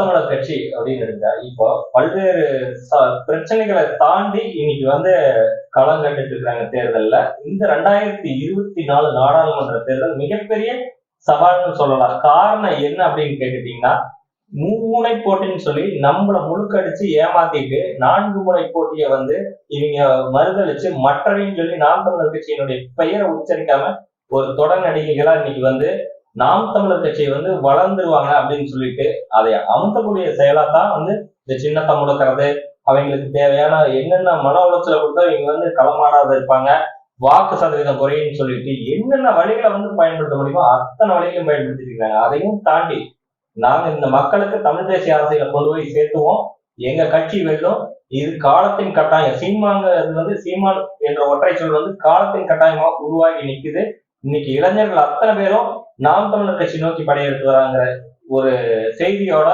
தமிழர் கட்சி அப்படின்னு இருந்தா இப்போ பல்வேறு பிரச்சனைகளை தாண்டி இன்னைக்கு களம் கண்டுட்டு இருக்காங்க தேர்தல்ல. இந்த 2024 நாடாளுமன்ற தேர்தல் மிகப்பெரிய சவால்னு சொல்லலாம். காரணம் என்ன அப்படின்னு கேட்டுட்டீங்கன்னா, மும்முனை போட்டின்னு சொல்லி நம்மள முழுக்கடிச்சு ஏமாத்திட்டு 4 முனை போட்டியை இவங்க மறுதளிச்சு மற்றவைன்னு சொல்லி நாம் தமிழர் கட்சியினுடைய பெயரை உச்சரிக்காம ஒரு தொடர் நடிகைகளா இன்னைக்கு நாம் தமிழர் கட்சியை வளர்ந்துருவாங்க அப்படின்னு சொல்லிட்டு அதை அமுத்தக்கூடிய செயலா தான் இந்த சின்னத்தை முடக்கிறது, அவங்களுக்கு தேவையான என்னென்ன மன உளைச்சலை கொடுத்தா இவங்க களமாடாத இருப்பாங்க, வாக்கு சதவீதம் குறையுன்னு சொல்லிட்டு என்னென்ன வழிகளை பயன்படுத்த முடியுமோ அத்தனை வழிகளையும் பயன்படுத்திட்டு இருக்காங்க. அதையும் தாண்டி நாங்க இந்த மக்களுக்கு தமிழ் தேசிய அரசியலை கொண்டு போய் சேர்த்துவோம், எங்க கட்சி வெல்லும், இது காலத்தின் கட்டாயம். சீமாங்கிறது சீமான் என்ற ஒற்றை சொல் காலத்தின் கட்டாயமா உருவாகி நிக்குது. இன்னைக்கு இளைஞர்கள் அத்தனை பேரும் நாம் தமிழர் கட்சி நோக்கி படையெடுத்து வராங்கிற ஒரு செய்தியோட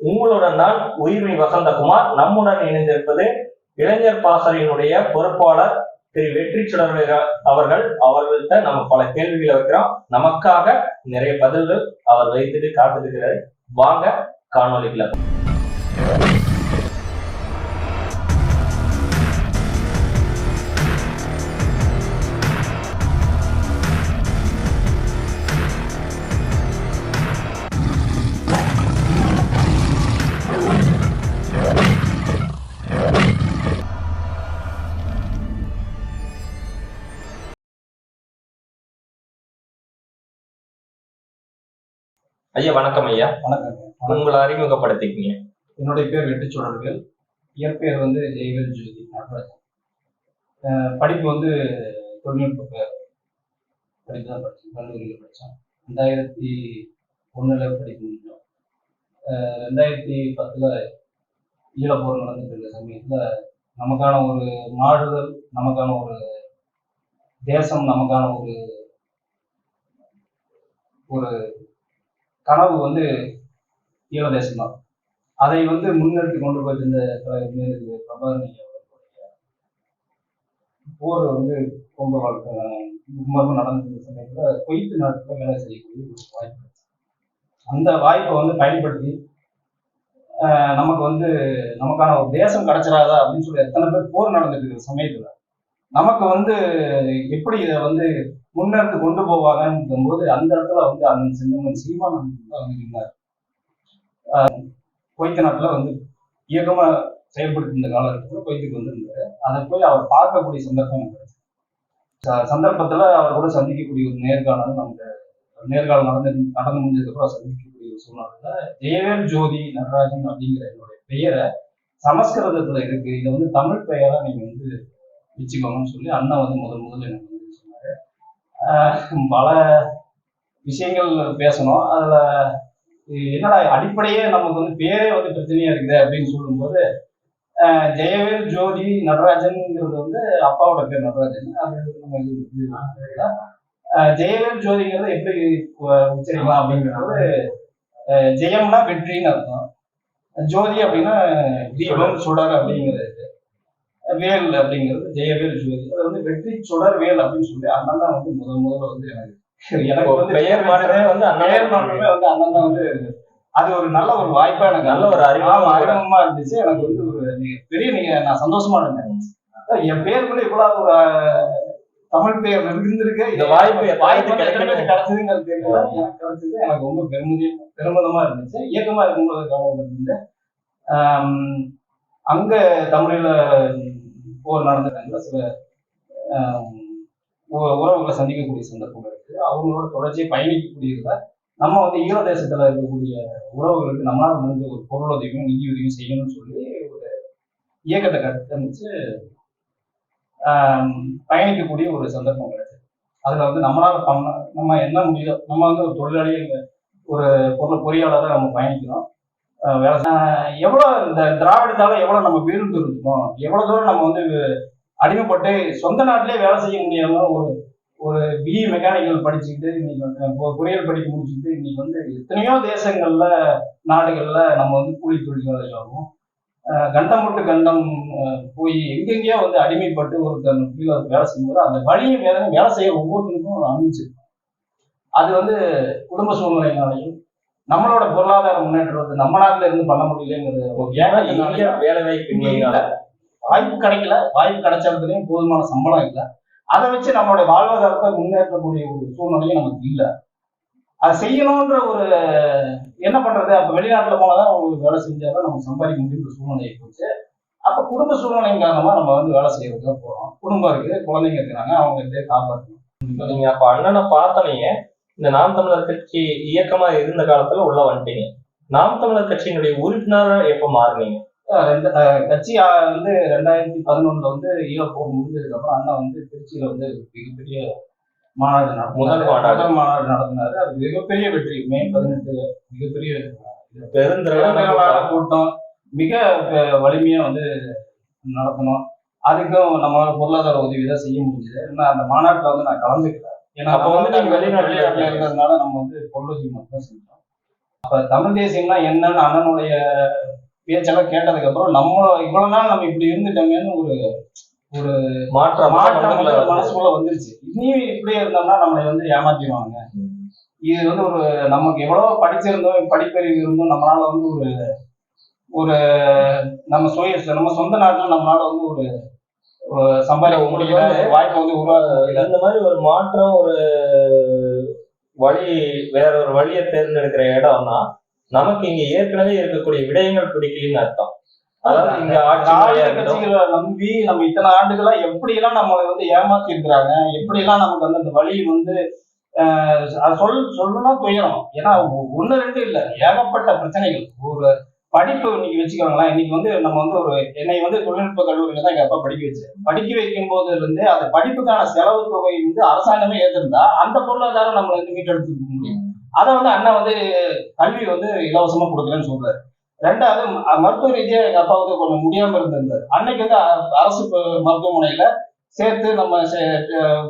உங்களுடன் நான் உயிர்மை வசந்தகுமார். நம்முடன் இணைந்திருப்பது இளைஞர் பாசறையினுடைய பொறுப்பாளர் திரு வெற்றி சுடர் அவர்கள்ட்ட நம்ம பல கேள்விகளை வைக்கிறோம். நமக்காக நிறைய பதில்கள் அவர் வைத்துட்டு காத்துட்டு இருக்கிறாரு. வாங்க காணொலிக்குள்ள. ஐயா வணக்கம். ஐயா வணக்கம். உங்களை அறிமுகப்படுத்திக்கீங்க. என்னுடைய பேர் வெற்றி சுடர்கள், இயற்பெயர் ஜெயவேல் ஜோதி நடராஜன். படிப்பு தொழில்நுட்ப படிப்பு தான் படித்தேன், கல்லூரியில் படித்தேன். 2001 படிப்பு முடிஞ்சோம். 2010 ஈழப்போர் நடந்துட்டு இருக்க சமயத்தில் நமக்கான ஒரு மாறுதல், நமக்கான ஒரு தேசம், நமக்கான ஒரு கனவு ஈழ தேசம் தான். அதை முன்னெடுத்து கொண்டு போயிட்டு இருந்த பிரபாகரன் போர் ரொம்ப நடந்த சமயத்தில் குவைத் நாட்டில் வேலை செய்யக்கூடிய ஒரு வாய்ப்பு. அந்த வாய்ப்பை பயன்படுத்தி நமக்கு நமக்கான ஒரு தேசம் கிடைச்சிடாதா அப்படின்னு சொல்லி எத்தனை பேர் போர் நடந்துட்டு இருக்கிற சமயத்துல நமக்கு எப்படி இதை முன்னெடுத்து கொண்டு போவாங்கன்னு போது அந்த இடத்துல அந்த செந்தமன் சீமான் இருந்தார். குவைத் நாட்டுல இயக்கமா செயல்படுத்தி இந்த காலகட்டத்தில் குவைத்துக்கு இருந்தாரு. அதை போய் அவர் பார்க்கக்கூடிய சந்தர்ப்பம் சந்தர்ப்பத்துல அவர் கூட சந்திக்கக்கூடிய ஒரு நேர்காணல் நேர்காணல் நடந்து முடிஞ்சதுக்கப்புறம் சந்திக்கக்கூடிய ஒரு சூழ்நிலை ஜெயவேல் ஜோதி நடராஜன் அப்படிங்கிற என்னுடைய பெயரை சமஸ்கிருதத்துல இருக்கு, இதை தமிழ் பெயரா நீங்க வச்சுக்கோங்கன்னு சொல்லி அண்ணா முதல்ல எனக்கு சொன்னாரு. பல விஷயங்கள் பேசணும். அதுல என்னடா அடிப்படையே நமக்கு பேரே பிரச்சனையா இருக்குது அப்படின்னு சொல்லும்போது ஜெயவேல் ஜோதி நடராஜன்ங்கிறது அப்பாவோட பேர் நடராஜன். அது ஜெயவேல் ஜோதிங்கிறது எப்படி உச்சரிக்கலாம் அப்படிங்கிறது, ஜெயம்னா வெற்றின்னு அர்த்தம், ஜோதி அப்படின்னா தீபம் சுடர் அப்படிங்கிறது, வேல் அப்படிங்கிறது ஜெயவேல் ஜோதி. அது வெற்றி சுடர் வேல் அப்படின்னு சொல்லி அண்ணன் தான் முதல்ல எனக்கு பெயர் மாற்றமே அண்ணன் தான் அது ஒரு நல்ல ஒரு வாய்ப்பா எனக்கு நல்ல ஒரு அறிமுகமா இருந்துச்சு. எனக்கு ஒரு பெரிய நான் சந்தோஷமா இருந்தேன். என் பேர் கூட இவ்வளவு ஒரு தமிழ் பெயர் இருந்திருக்கு, இந்த வாய்ப்பு கிடைச்சதுங்கிறது தெரியல. எனக்கு கிடைச்சது எனக்கு ரொம்ப பெருமிதமா இருந்துச்சு. இயக்கமா இருக்கும்போது காலகட்டத்துல அங்க தமிழ்ல போர் நடந்துட்டாங்க. சில உறவுகளை சந்திக்கக்கூடிய சந்தர்ப்பம் இருக்கு. அவங்களோட தொடர்ச்சியை பயணிக்கக்கூடியதுல நம்ம ஈழ தேசத்துல இருக்கக்கூடிய உறவுகளுக்கு நம்மளால முடிஞ்ச ஒரு பொருளுதவியும் நிதி உதவியும் செய்யணும்னு சொல்லி ஒரு இயக்கத்தை கட்டமைச்சு பயணிக்கக்கூடிய ஒரு சந்தர்ப்பம் கிடைச்சது. அதுல நம்மளால நம்ம என்ன முடியுதோ, நம்ம ஒரு தொழிலாளி, ஒரு பொறியாளராக நம்ம பயணிக்கிறோம். எவ்வளவு இந்த திராவிடத்தால எவ்வளவு நம்ம வீழ்ந்து இருக்கோம், எவ்வளவு தூரம் நம்ம அடிமைப்பட்டு சொந்த நாட்டிலே வேலை செய்ய முடியாம ஒரு பிஇ மெக்கானிக்கல் படிச்சுக்கிட்டு இன்னைக்கு பொறியியல் படிக்க முடிச்சுக்கிட்டு இன்னைக்கு எத்தனையோ தேசங்கள்ல நாடுகள்ல நம்ம கூலி தொழிலாளியாகவும் கண்டம் விட்டு கண்டம் போய் எங்கெங்கேயோ அடிமைப்பட்டு ஒரு கீழே வேலை செய்யும்போது அந்த வழியும் வேலை செய்ய ஒவ்வொருத்தருக்கும் அமைச்சிருக்கும். அது குடும்ப சூழ்நிலையினாலையும் நம்மளோட பொருளாதார முன்னேற்றம் நம்ம நாட்டுல இருந்து பண்ண முடியலங்கிறது வேலை வாய்ப்பு இல்ல, வாய்ப்பு கிடைக்கல. வாய்ப்பு கிடைச்சதுலயும் போதுமான சம்பளம் இல்லை. அதை வச்சு நம்மளுடைய வாழ்வாதாரத்தை முன்னேற்றக்கூடிய ஒரு சூழ்நிலையும் நமக்கு இல்லை. அதை செய்யணும்ன்ற ஒரு என்ன பண்றது, அப்ப வெளிநாட்டுல போனதான் ஒரு வேலை செஞ்சாதான் நமக்கு சம்பாதிக்க முடியுன்ற சூழ்நிலையை போச்சு. அப்ப குடும்ப சூழ்நிலையின் காரணமா நம்ம வந்து வேலை செய்யறதுக்கு போறோம். குடும்பம் இருக்கு, குழந்தைங்க இருக்கிறாங்க, அவங்க கிட்டே காப்பாற்றணும். நீங்க அப்ப அண்ணனை பார்த்தனீங்க, இந்த நாம் தமிழர் கட்சி இயக்கமா இருந்த காலத்துல உள்ள வந்துட்டீங்க. நாம் தமிழர் கட்சியினுடைய உறுப்பினரா எப்ப மாறுனீங்க? கட்சி வந்து 2011 வந்து ஈழப்போர் முடிஞ்சதுக்கு அப்புறம் அண்ணா வந்து திருச்சியில வந்து மிகப்பெரிய மாநாடு முதல் மாநாடு நடத்தினாரு. அது மிகப்பெரிய வெற்றி. மே 18 மிகப்பெரிய பெருந்திரளான கூட்டம், மிக வலிமையா வந்து நடத்தணும். அதுக்கும் நம்ம பொருளாதார உதவி தான் செய்ய முடிஞ்சது. ஏன்னா அந்த மாநாட்டில் வந்து நான் கலந்துக்கல. ஏன்னா அப்ப வந்து வெளிநாட்டுல இருக்கிறதுனால நம்ம வந்து பொருளுதவி மட்டும் செஞ்சோம். அப்ப தமிழ் தேசியம்னா என்னன்னு அண்ணனுடைய பேச்செல்லாம் கேட்டதுக்கு அப்புறம் இவ்வளவு நாள் நம்ம இப்படி இருந்துட்டோமேன்னு ஒரு ஒரு மாற்றம் மனசுக்குள்ள வந்துருச்சு. இனியும் இப்படியே இருந்தோம்னா நம்மளை வந்து ஏமாத்திடுவாங்க. இது வந்து ஒரு நமக்கு எவ்வளவோ படிச்சிருந்தோம், படிப்பறிவு இருந்தோம், நம்மளால வந்து ஒரு ஒரு நம்ம சொந்த நாட்டுல நம்மளால வந்து ஒரு சம்பாதிக்க முடியல, வாய்ப்பை வந்து உருவாக்க முடியல. இந்த மாதிரி ஒரு மாற்றம், ஒரு வழி, வேற ஒரு வழியை தேர்ந்தெடுக்கிற இடம்னா நமக்கு இங்க ஏற்கனவே இருக்கக்கூடிய விடயங்கள் பிடிக்கலன்னு அர்த்தம். அதாவது இங்க கட்சிகளை நம்பி நம்ம இத்தனை ஆண்டுகளா எப்படி எல்லாம் நம்மளை வந்து ஏமாத்தி இருக்கிறாங்க, எப்படி எல்லாம் நமக்கு வந்து அந்த வழி வந்து சொல்லணும்னா துயரம். ஏன்னா ஒண்ணு ரெண்டு இல்ல, ஏகப்பட்ட பிரச்சனைகள். ஒரு படிப்பு இன்னைக்கு வச்சுக்கோங்களேன். இன்னைக்கு வந்து நம்ம வந்து என்னை வந்து தொழில்நுட்ப கல்லூரியில தான் எங்க அப்பா படிக்க வச்சேன். படிக்க வைக்கும் போதுல இருந்து அந்த படிப்புக்கான செலவு தொகை வந்து அரசாங்கமே ஏற்றிருந்தா அந்த பொருளாதாரம் நம்மளை வந்து மீட்டெடுத்துக்க முடியும். அதை வந்து அண்ணன் வந்து கல்வி வந்து இலவசமா கொடுக்கலன்னு சொல்றாரு. ரெண்டாவது, மருத்துவ ரீதியா எங்க அப்பா வந்து கொஞ்சம் முடியாம இருந்திருந்தாரு. அன்னைக்கு வந்து அரசு மருத்துவமனையில சேர்த்து நம்ம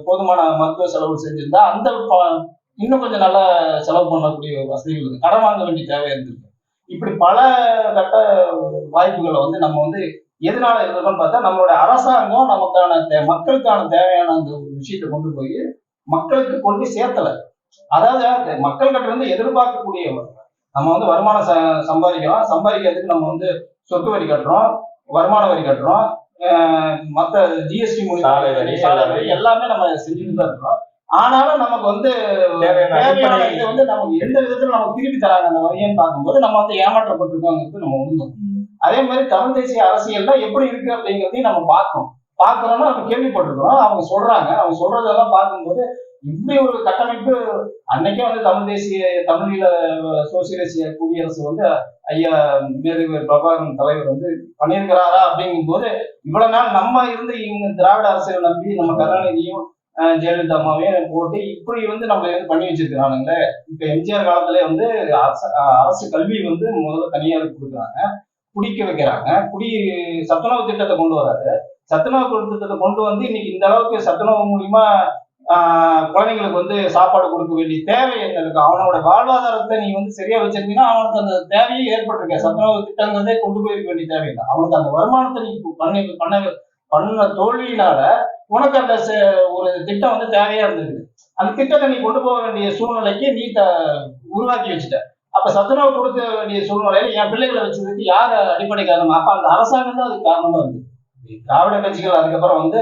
போதுமான மருத்துவ செலவு செஞ்சிருந்தா அந்த இன்னும் கொஞ்சம் நல்லா செலவு பண்ணக்கூடிய வசதிகள் இருக்கு. கடன் வாங்க வேண்டிய தேவை இருந்திருக்கு. இப்படி பல கட்ட வாய்ப்புகளை வந்து நம்ம வந்து எதனால இருக்கணும்னு பார்த்தா நம்மளுடைய அரசாங்கம் நமக்கான மக்களுக்கான தேவையான அந்த விஷயத்தை கொண்டு போய் மக்களுக்கு கொண்டு சேர்த்தல. அதாவது மக்கள் கிட்ட இருந்து எதிர்பார்க்கக்கூடிய நம்ம வந்து வருமானம் சம்பாதிக்கிறோம், சம்பாதிக்கிறதுக்கு நம்ம வந்து சொத்து வரி கட்டுறோம், வருமான வரி கட்டுறோம், மற்ற ஜிஎஸ்டி மூலியம் எல்லாமே நம்ம செஞ்சுட்டு தான் இருக்கிறோம். ஆனாலும் நமக்கு வந்து தேவையான இதை வந்து நமக்கு எந்த விதத்துல நமக்கு திருப்பி தராங்க அந்த வரியன்னு பார்க்கும்போது நம்ம வந்து ஏமாற்றப்பட்டிருக்கோங்கிறது நம்ம உணர்ந்தோம். அதே மாதிரி தமிழ் தேசிய அரசியல் எப்படி இருக்கு அப்படிங்கிறதையும் நம்ம பார்க்கறோம்னா நம்ம கேள்விப்பட்டிருக்கிறோம். அவங்க சொல்றதெல்லாம் பார்க்கும்போது இப்படி ஒரு கட்டமைப்பு அன்னைக்கே வந்து தமிழீழ சோசியலிச குடியரசு வந்து ஐயா மேதகு பிரபாகரன் தலைவர் வந்து பண்ணியிருக்கிறாரா அப்படிங்கும் போது இவ்வளவு நாள் நம்ம இருந்து இங்க திராவிட அரசியல் நம்பி நம்ம கருணாநிதியும் ஜெயலலிதா அம்மாவையும் போட்டு இப்படி வந்து நம்ம பண்ணி வச்சிருக்கிறானுங்களே. இப்ப எம்ஜிஆர் காலத்திலே வந்து அரசு கல்வி வந்து முதல்ல தனியாருக்கு கொடுக்குறாங்க, குடிக்க வைக்கிறாங்க, சத்துணவு திட்டத்தை கொண்டு வராரு. சத்துணவு திட்டத்தை கொண்டு வந்து இன்னைக்கு இந்த அளவுக்கு சத்துணவு மூலியமா குழந்தைங்களுக்கு வந்து சாப்பாடு கொடுக்க வேண்டிய தேவை என்ன இருக்கு? அவனோட வாழ்வாதாரத்தை நீ வந்து சரியா வச்சிருந்தீங்கன்னா அவனுக்கு அந்த தேவையே ஏற்பட்டிருக்க. சத்துணவு திட்டங்கிறதே கொண்டு போயிருக்க வேண்டிய தேவையில்லை. அவனுக்கு அந்த வருமானத்தை நீ பண்ண தோல்வியினால உனக்கு அந்த ஒரு திட்டம் வந்து தேவையா இருந்தது. அந்த திட்டத்தை நீ கொண்டு போக வேண்டிய சூழ்நிலைக்கு நீ உருவாக்கி வச்சுட்ட. அப்ப சத்துணவு கொடுக்க வேண்டிய சூழ்நிலையில என் பிள்ளைகளை வச்சதுக்கு யார் அடிப்படை காரணம்? அப்ப அந்த அரசாங்கம் தான் அதுக்கு காரணமா இருக்கு. திராவிட கட்சிகள் அதுக்கப்புறம் வந்து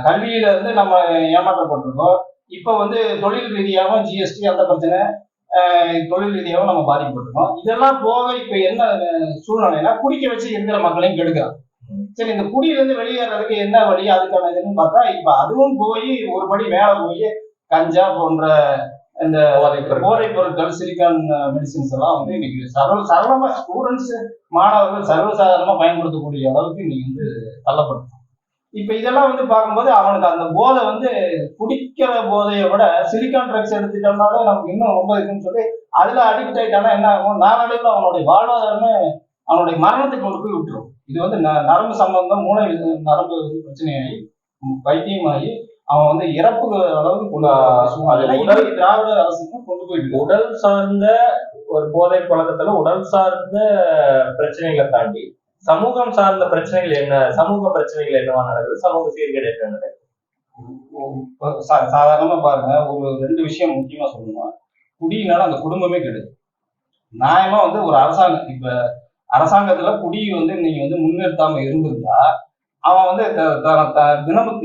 கல்வியில இருந்து நம்ம ஏமாற்றப்பட்டிருக்கோம். இப்ப வந்து தொழில் ரீதியாகவும் ஜிஎஸ்டி அந்த பிரச்சனை, தொழில் ரீதியாகவும் நம்ம பாதிக்கப்பட்டிருக்கோம். இதெல்லாம் போக இப்ப என்ன சூழ்நிலைன்னா குடிக்க வச்சு இருக்கிற மக்களையும் கெடுக்கிறான். சரி, இந்த குடியிலிருந்து வெளியேறதுக்கு என்ன வழி, அதுக்கான இதுன்னு பார்த்தா இப்ப அதுவும் போய் ஒரு படி மேல போய் கஞ்சா போன்ற இந்த போதைப் பொருட்கள், சிலிக்கான் மெடிசின்ஸ் எல்லாம் வந்து இன்னைக்கு சரளமா ஸ்டூடெண்ட்ஸ் மாணவர்கள் சர்வசாதாரணமா பயன்படுத்தக்கூடிய அளவுக்கு இன்னைக்கு வந்து தள்ளப்படும். இப்ப இதெல்லாம் வந்து பார்க்கும்போது அவனுக்கு அந்த போதை வந்து குடிக்கிற போதையை விட சிலிக்கான் ட்ரக்ஸ் எடுத்துட்டோம்னாலே நமக்கு இன்னும் ரொம்ப இருக்குன்னு சொல்லி அதுல அடிக்ட் ஆயிட்டானா என்ன ஆகும்? நாளடைவில் அவனுடைய வாழ்வாதாரமே அவனுடைய மரணத்துக்கு கொண்டு போய் விட்டுரும். இது வந்து நரம்பு சம்பந்தம், மூளை நரம்பு வந்து பிரச்சனையாகி வைத்தியமாகி அவன் வந்து இறப்பு அளவுக்கு திராவிட அரசுக்கும் கொண்டு போயிட்டு உடல் சார்ந்த ஒரு போதை பழக்கத்துல உடல் சார்ந்த பிரச்சனைகளை தாண்டி சமூகம் சார்ந்த பிரச்சனைகள் என்ன, சமூக பிரச்சனைகள் என்னவா நடக்குது, சமூக சீர்கேடு என்ன நடக்குது? சாதாரணமா பாருங்க, ஒரு 2 விஷயம் முக்கியமா சொல்லணும். குடியினால அந்த குடும்பமே கெடுது. நியாயமா வந்து ஒரு அரசாங்கம் இப்ப அரசாங்கத்துல குடி வந்து நீங்க வந்து முன்னிறுத்தாம இருந்திருந்தா அவன் வந்து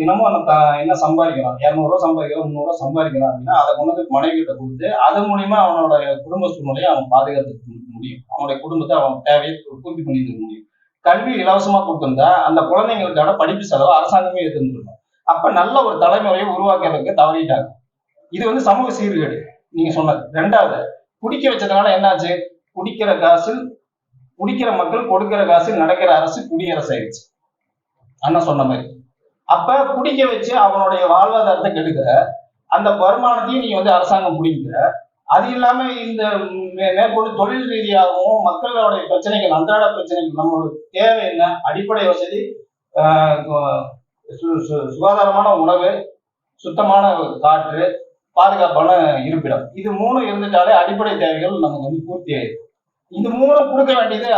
தினமும் என்ன சம்பாதிக்கிறான், 200 ரூபா சம்பாதிக்கிறான், 300 ரூபா சம்பாதிக்கிறான் அப்படின்னா அதை கொண்டு வந்து மனைவி கிட்ட கொடுத்து அதன் மூலியமா அவனோட குடும்ப சூழ்நிலையை அவன் பாதுகாத்துக்க முடியும், அவனுடைய குடும்பத்தை அவன் தேவையை பூர்த்தி பண்ணிக்க முடியும். கல்வி இலவசமா கொடுத்திருந்தா அந்த குழந்தைங்களுக்கான படிப்பு செலவு அரசாங்கமே எடுத்துருக்கும். அப்ப நல்ல ஒரு தலைமுறையை உருவாக்குறதுக்கு தவறிட்டாங்க. இது வந்து சமூக சீர்கேடு நீங்க சொன்னது. ரெண்டாவது, குடிக்க வச்சதுனால என்னாச்சு? குடிக்கிற காசு குடிக்கிற மக்கள், கொடுக்கிற காசு நடக்கிற அரசு குடியரசு ஆயிடுச்சு அண்ணா சொன்ன மாதிரி. அப்ப குடிக்க வச்சு அவனுடைய வாழ்வாதாரத்தை கெடுக்கிற அந்த வருமானத்தையும் நீ வந்து அரசாங்கம் பிடிக்கிற. அது இல்லாம இந்த மேற்கொண்டு தொழில் ரீதியாகவும் மக்களுடைய பிரச்சனைகள், அன்றாட பிரச்சனைகள், நம்மளோட தேவை என்ன? அடிப்படை வசதி, சுகாதாரமான உணவு, சுத்தமான காற்று, பாதுகாப்பான இருப்பிடம், இது 3 இருந்துட்டாலே அடிப்படை தேவைகள் நமக்கு வந்து பூர்த்தி ஆயிடும். இது 3 கொடுக்க வேண்டியது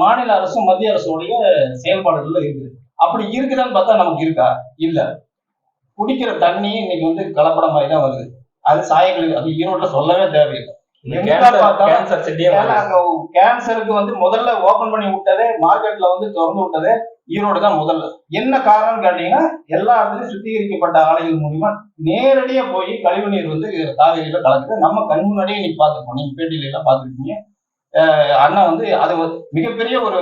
மாநில அரசும் மத்திய அரசுடைய செயல்பாடுகள்ல இருக்குது. அப்படி இருக்குதான்னு பார்த்தா நமக்கு இருக்கா? இல்ல. குடிக்கிற தண்ணி இன்னைக்கு வந்து கலப்படமாய் தான் வருது. அது சாயக்கழிவு, அது ஈரோட்ல சொல்லவே தேவையில்லை. கேன்சருக்கு வந்து முதல்ல ஓபன் பண்ணி விட்டதே, மார்க்கெட்ல வந்து திறந்து விட்டதே ஈரோடு தான் முதல்ல. என்ன காரணம்னு கேட்டீங்கன்னா, எல்லா இடத்துலயும் சுத்திகரிக்கப்பட்ட ஆலைகள் மூலியமா நேரடியா போய் கழிவுநீர் வந்து காவிரியில கலக்குது. நம்ம கண் முன்னாடியே நீங்க பார்த்துருப்போம், நீங்க பேட்டியில எல்லாம் பார்த்துருக்கீங்க. அண்ணா வந்து அது மிகப்பெரிய ஒரு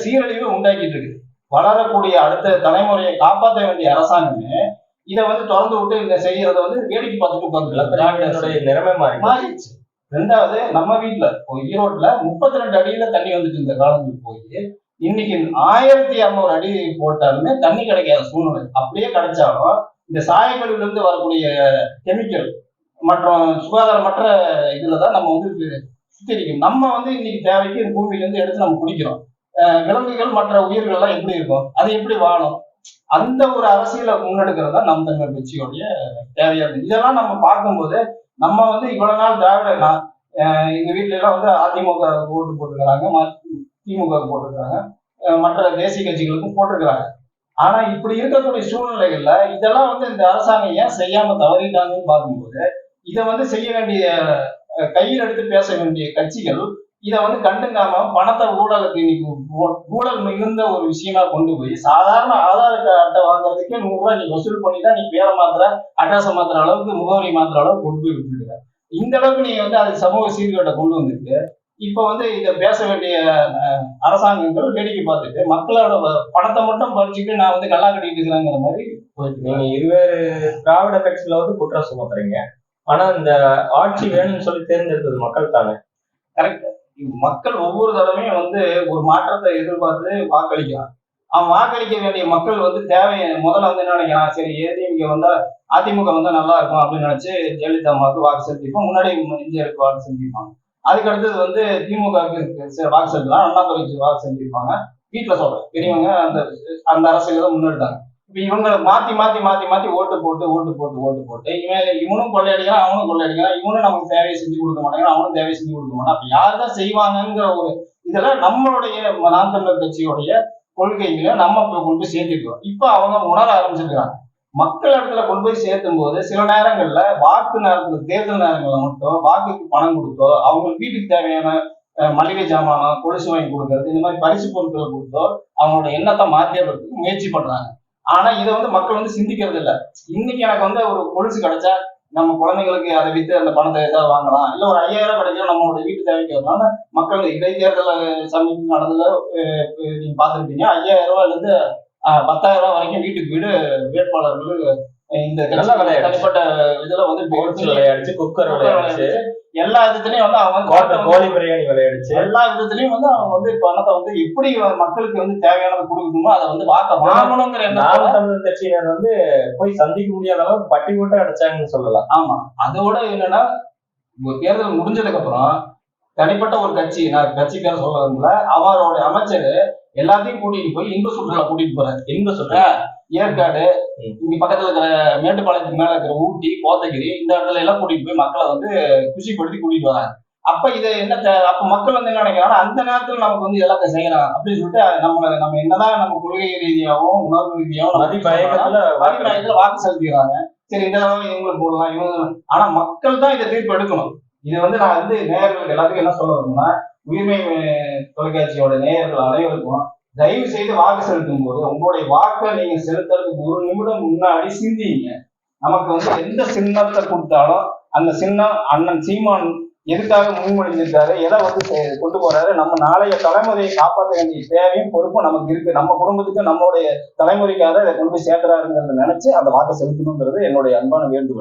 சீரழிவை உண்டாக்கிட்டு இருக்கு. வளரக்கூடிய அடுத்த தலைமுறையை காப்பாற்ற வேண்டிய அரசாங்கமே இதை வந்து திறந்து விட்டு இந்த செய்யறத வந்து வேடிக்கை பார்த்துட்டு உட்காந்துருக்கல. நிலைமை மாறிடுச்சு. ரெண்டாவது, நம்ம வீட்டுல ஈரோட்ல 32 அடியில தண்ணி வந்துட்டு இந்த காலத்துக்கு போய் இன்னைக்கு 1200 அடி போட்டாலுமே தண்ணி கிடைக்காத சூழ்நிலை. அப்படியே கிடைச்சாலும் இந்த சாயக்கழிவுல இருந்து வரக்கூடிய கெமிக்கல் மற்றும் சுகாதாரமற்ற இதுலதான் நம்ம வந்து சுத்திரிக்கும். நம்ம வந்து இன்னைக்கு தேவைக்கு பூமியில இருந்து எடுத்து நம்ம குடிக்கிறோம். விலங்குகள் மற்ற உயிர்கள் எல்லாம் எப்படி இருக்கும், அது எப்படி வாழும்? அந்த ஒரு அரசியலை முன்னெடுக்கிறது தான் நம் தமிழர் கட்சியோடைய தேவையானது. இதெல்லாம் நம்ம பார்க்கும்போது நம்ம வந்து இவ்வளவு நாள் திராவிட, எங்க வீட்டுல எல்லாம் வந்து அதிமுக ஓட்டு போட்டிருக்கிறாங்க, திமுக போட்டிருக்கிறாங்க, மற்ற தேசிய கட்சிகளுக்கும் போட்டிருக்கிறாங்க. ஆனா இப்படி இருக்கக்கூடிய சூழ்நிலைகள்ல இதெல்லாம் வந்து இந்த அரசாங்கம் ஏன் செய்யாம தவறிட்டாங்கன்னு பார்க்கும்போது, இதை வந்து செய்ய வேண்டிய, கையில் எடுத்து பேச வேண்டிய கட்சிகள் இதை வந்து கண்டுக்காம பணத்தை ஊழலுக்கு, இன்னைக்கு ஊழல் மிகுந்த ஒரு விஷயமா கொண்டு போய் சாதாரண ஆதார் அட்டை வாங்குறதுக்கே 100 ரூபாய் நீ வசூல் பண்ணி தான் நீ பேரை மாத்திர, அட்ரஸை மாத்திர அளவுக்கு, முகவரி மாத்திர அளவுக்கு கொண்டு போய் விட்டுருக்க. இந்த அளவுக்கு நீ வந்து அது சமூக சீர்கேட்டை கொண்டு வந்திருக்கு. இப்ப வந்து இதை பேச வேண்டிய அரசாங்கங்கள் வேடிக்கை பார்த்துட்டு மக்களோட பணத்தை மட்டும் பறிச்சுட்டு நான் வந்து கல்லா கட்டிட்டு இருக்கிறேங்கிற மாதிரி போயிட்டு. நீங்க இருவேறு திராவிட கட்சியில வந்து குற்றம் சுமத்துறீங்க. ஆனா இந்த ஆட்சி வேணும்னு சொல்லி தேர்ந்தெடுத்தது மக்கள் தானே. கரெக்ட். மக்கள் ஒவ்வொரு தடவையும் வந்து ஒரு மாற்றத்தை எதிர்பார்த்து வாக்களிக்கிறான். அவன் வாக்களிக்க வேண்டிய மக்கள் வந்து தேவையை முதல்ல வந்து என்ன நினைக்கிறான், சரி ஏடிஎம்கே வந்தா, அதிமுக வந்தா நல்லா இருக்கும் அப்படின்னு நினைச்சு ஜெயலலிதா அம்மாவுக்கு வாக்கு செலுத்திருப்பான். முன்னாடி எம்ஜிஆருக்கு வாக்கு செலுத்திருப்பாங்க. அதுக்கு அடுத்தது வந்து திமுகவுக்கு வாக்கு செலுத்தலாம், அண்ணாதுரைக்கு வாக்கு செலுத்திருப்பாங்க. வீட்டுல சொல்றேன், பெரியவங்க அந்த அந்த அரசியல தான் முன்னெடுத்தாங்க. இப்ப இவங்க மாத்தி மாத்தி மாத்தி மாத்தி ஓட்டு போட்டு இவனும் கொள்ளையடிக்கிறான், அவனும் கொள்ளையடிக்கிறான், இவனும் நமக்கு தேவையை செஞ்சு கொடுக்க மாட்டேங்கிறான், அவனும் தேவையை செஞ்சு கொடுக்க மாட்டான். அப்ப யாருதான் செய்வாங்கிற ஒரு இதெல்லாம் நம்மளுடைய நாம் தமிழர் கட்சியோடைய கொள்கைகளை நம்ம கொண்டு போய் சேர்த்திருக்கிறோம். இப்ப அவங்க உணர ஆரம்பிச்சிருக்கிறாங்க. மக்கள் இடத்துல கொண்டு போய் சேர்த்தும் போது சில நேரங்கள்ல வாக்கு நேரத்துல, தேர்தல் நேரங்கள்ல மட்டும் வாக்குக்கு பணம் கொடுத்தோ, அவங்களுக்கு வீட்டுக்கு தேவையான மளிகை ஜாமானோ, கொலுசு வாங்கி கொடுக்கறது, இந்த மாதிரி பரிசு பொருட்களை கொடுத்தோ அவங்களோட எண்ணத்தை மாற்றியறதுக்கு முயற்சி பண்றாங்க. ஆனா இதை வந்து மக்கள் வந்து சிந்திக்கிறது இல்லை. இன்னைக்கு எனக்கு வந்து ஒரு கொலுசு கிடைச்சா நம்ம குழந்தைங்களுக்கு அதை வித்து அந்த பணத்தை ஏதாவது வாங்கலாம், இல்ல ஒரு 5000 கிடைக்கும் நம்மளோட வீட்டு தேவைக்கு வரனால மக்கள் இடைத்தேர்தல் சமீபம் நடந்ததுல நீங்க பார்த்துருப்பீங்க, 5000 ரூபாயில இருந்து 10,000 ரூபாய் வரைக்கும் வீட்டுக்கு வீடு வேட்பாளர்கள் இந்த தனிப்பட்ட இதுல வந்து விளையாடிச்சு, குக்கர் விளையாடிச்சு, எல்லா விதத்துலயும் வந்து அவங்க கோழி பிரியாணி விளையாடிச்சு, எல்லா விதத்துலயும் வந்து அவங்க வந்து பணத்தை வந்து எப்படி மக்களுக்கு வந்து தேவையானது கொடுக்கணுமோ அதை வந்து வாக்க வாங்கணுங்கிற தமிழர் கட்சியினர் வந்து போய் சந்திக்க முடியாத அளவுக்கு பட்டி போட்டு அடைச்சாங்கன்னு சொல்லலாம். ஆமா, அதோட என்னன்னா தேர்தல் முடிஞ்சதுக்கு அப்புறம் தனிப்பட்ட ஒரு கட்சி, நான் கட்சி பேர் சொல்றதுல அவரோட அமைச்சர் எல்லாத்தையும் கூட்டிட்டு போய் இன்ப சுற்றுலா கூட்டிட்டு போறாரு. இன்ப சுற்றுலா ஏற்காடு, இங்க பக்கத்துல இருக்கிற மேட்டுப்பாளையத்துக்கு மேல இருக்கிற ஊட்டி, கோத்தகிரி, இந்த இடத்துல எல்லாம் கூட்டிட்டு போய் மக்களை வந்து குஷிப்படுத்தி கூட்டிட்டு வராங்க. அப்ப இதை என்ன, அப்ப மக்கள் வந்து என்ன நினைக்கிறாங்கன்னா அந்த நேரத்துல நமக்கு வந்து இதெல்லாம் செய்யலாம் அப்படின்னு சொல்லிட்டு நம்ம என்னதான் நம்ம கொள்கை ரீதியாகவும் உணர்வு ரீதியாகவும் வாக்கு செலுத்திக்கிறாங்க. சரி, இந்த இவங்களுக்கு போடலாம் இவங்க, ஆனா மக்கள் தான் இதை தீர்ப்பு எடுக்கணும். இது வந்து நான் வந்து நேயர்களுக்கு எல்லாத்துக்கும் என்ன சொல்ல வரணும்னா, உயிர்மை தொலைக்காட்சியோட நேயர்கள் அனைவருக்கும் தயவு செய்து வாக்கு செலுத்தும் போது உங்களுடைய வாக்கை நீங்க செலுத்துறதுக்கு 1 நிமிடம் முன்னாடி சிந்திங்க. நமக்கு வந்து எந்த சின்னத்தை கொடுத்தாலும் அந்த சின்னம் அண்ணன் சீமான் எதுக்காக முன்மொழிஞ்சிருக்காரு, எதை வந்து கொண்டு போறாரு, நம்ம நாளைய தலைமுறையை காப்பாற்ற வேண்டிய தேவையும் பொறுப்பும் நமக்கு இருக்கு. நம்ம குடும்பத்துக்கு நம்மளுடைய தலைமுறைக்காக இதை கொண்டு போய் சேர்க்கிறாருங்கிறத நினைச்சு அந்த வாக்கை செலுத்தணுங்கிறது என்னுடைய அன்பான வேண்டுகோள்.